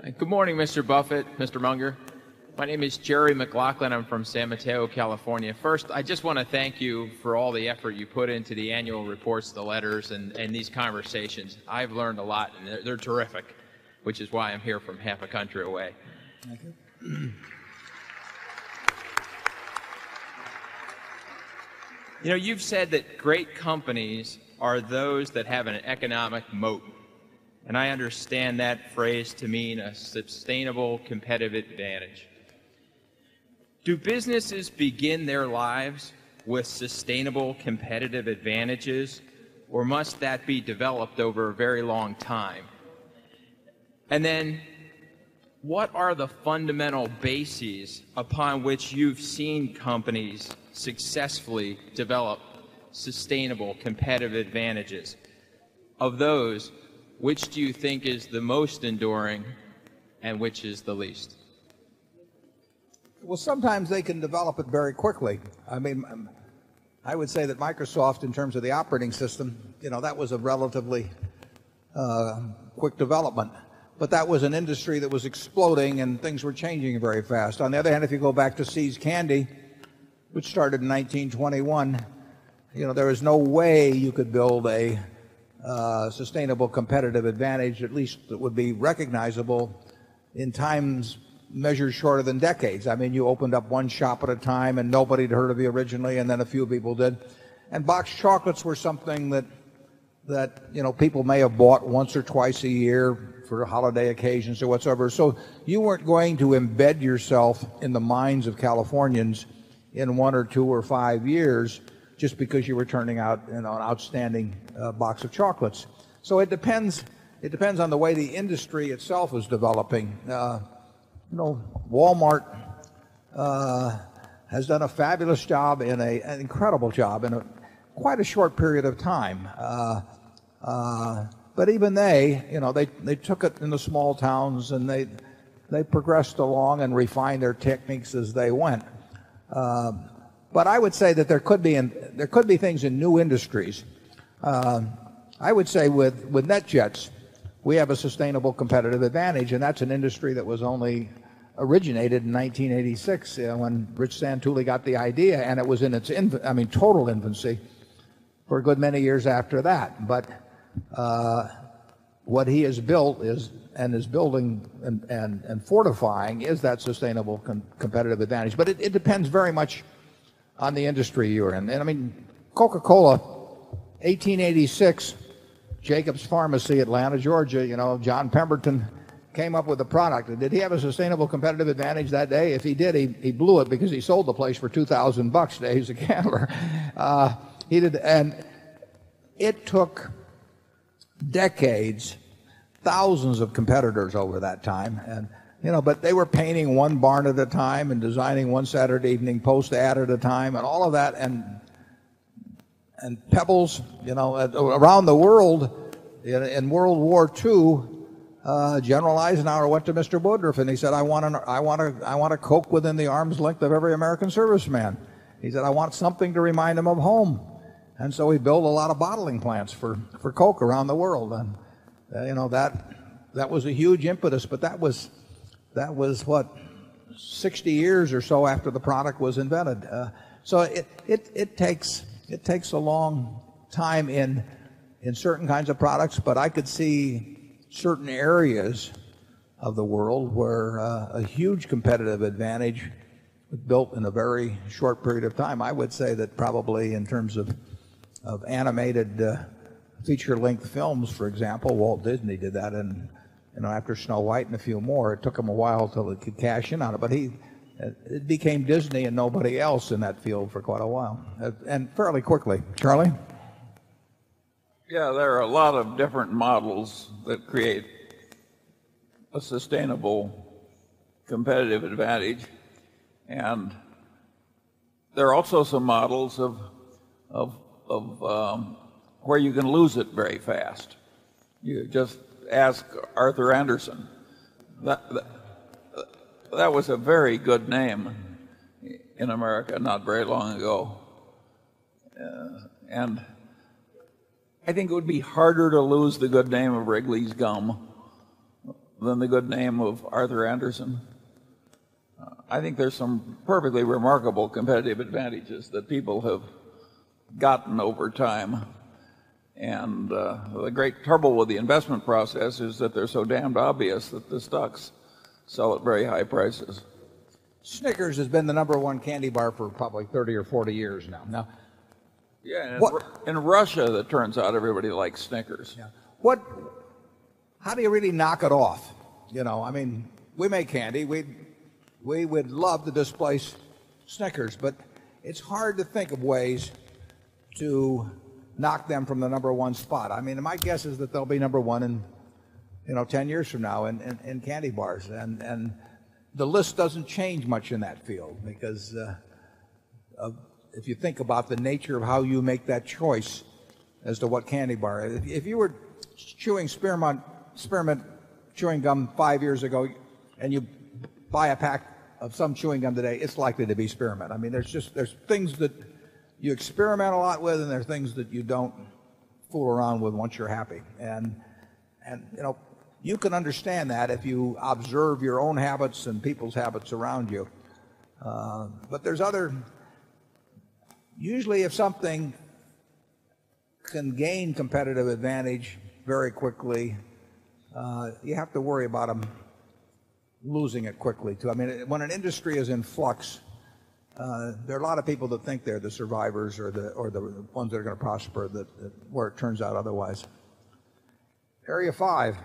Good morning, Mr. Buffett, Mr. Munger. My name is Jerry McLaughlin. I'm from San Mateo, California. First, I just want to thank you for all the effort you put into the annual reports, the letters, and these conversations. I've learned a lot, and they're terrific, which is why I'm here from half a country away. Thank you. You know, you've said that great companies are those that have an economic moat. And I understand that phrase to mean a sustainable competitive advantage. Do businesses begin their lives with sustainable competitive advantages, or must that be developed over a very long time? And then, what are the fundamental bases upon which you've seen companies successfully develop sustainable competitive advantages? Of those, which do you think is the most enduring and which is the least? Well, sometimes they can develop it very quickly. I mean, I would say that Microsoft, in terms of the operating system, that was a relatively quick development. But that was an industry that was exploding and things were changing very fast. On the other hand, if you go back to See's Candy, which started in 1921, there is no way you could build a sustainable competitive advantage, at least that would be recognizable in times measured shorter than decades. I mean, you opened up one shop at a time and nobody had heard of you originally, and then a few people did. And boxed chocolates were something that people may have bought once or twice a year for holiday occasions or whatsoever. So you weren't going to embed yourself in the minds of Californians in 1 or 2 or 5 years just because you were turning out an outstanding box of chocolates. So it depends on the way the industry itself is developing. Walmart has done a fabulous job an incredible job in quite a short period of time. But even they took it in the small towns and they progressed along and refined their techniques as they went. But I would say that there could be things in new industries. I would say with NetJets, we have a sustainable competitive advantage, and that's an industry that was only originated in 1986 when Rich Santulli got the idea, and it was in its total infancy for a good many years after that. But what he has built is building and fortifying is that sustainable competitive advantage. But it depends very much on the industry you're in. And I mean, Coca-Cola, 1886, Jacobs Pharmacy, Atlanta, Georgia, John Pemberton came up with a product. Did he have a sustainable competitive advantage that day? If he did, he blew it because he sold the place for $2,000 today. He's a gambler. He did, and it took decades, thousands of competitors over that time, and but they were painting one barn at a time and designing one Saturday Evening Post ad at a time and all of that, and Pebbles, around the world in World War II, General Eisenhower went to Mr. Woodruff and he said, I want a Coke within the arm's length of every American serviceman. He said, I want something to remind him of home. And so he built a lot of bottling plants for Coke around the world. And that was a huge impetus, but that was what, 60 years or so after the product was invented. So it takes a long time in certain kinds of products, but I could see certain areas of the world where a huge competitive advantage was built in a very short period of time. I would say that probably in terms of animated feature-length films, for example, Walt Disney did that, and after Snow White and a few more, it took him a while till it could cash in on it. But it became Disney and nobody else in that field for quite a while, and fairly quickly. Charlie? Yeah, there are a lot of different models that create a sustainable competitive advantage, and there are also some models of where you can lose it very fast. You just ask Arthur Anderson. That was a very good name in America not very long ago. And I think it would be harder to lose the good name of Wrigley's gum than the good name of Arthur Andersen. I think there's some perfectly remarkable competitive advantages that people have gotten over time. And the great trouble with the investment process is that they're so damned obvious that the stocks sell at very high prices. Snickers has been the #1 candy bar for probably 30 or 40 years now. Yeah, in Russia, it turns out everybody likes Snickers. Yeah. How do you really knock it off? I mean, we make candy. We would love to displace Snickers, but it's hard to think of ways to knock them from the #1 spot. I mean, my guess is that they'll be #1 in 10 years from now in candy bars, and the list doesn't change much in that field because if you think about the nature of how you make that choice as to what candy bar, if you were chewing spearmint chewing gum 5 years ago and you buy a pack of some chewing gum today, it's likely to be spearmint. I mean, there's things that you experiment a lot with, and there are things that you don't fool around with once you're happy. And you can understand that if you observe your own habits and people's habits around you. But there's usually if something can gain competitive advantage very quickly, you have to worry about them losing it quickly too. I mean, when an industry is in flux, there are a lot of people that think they're the survivors or the ones that are going to prosper where it turns out otherwise. Area 5.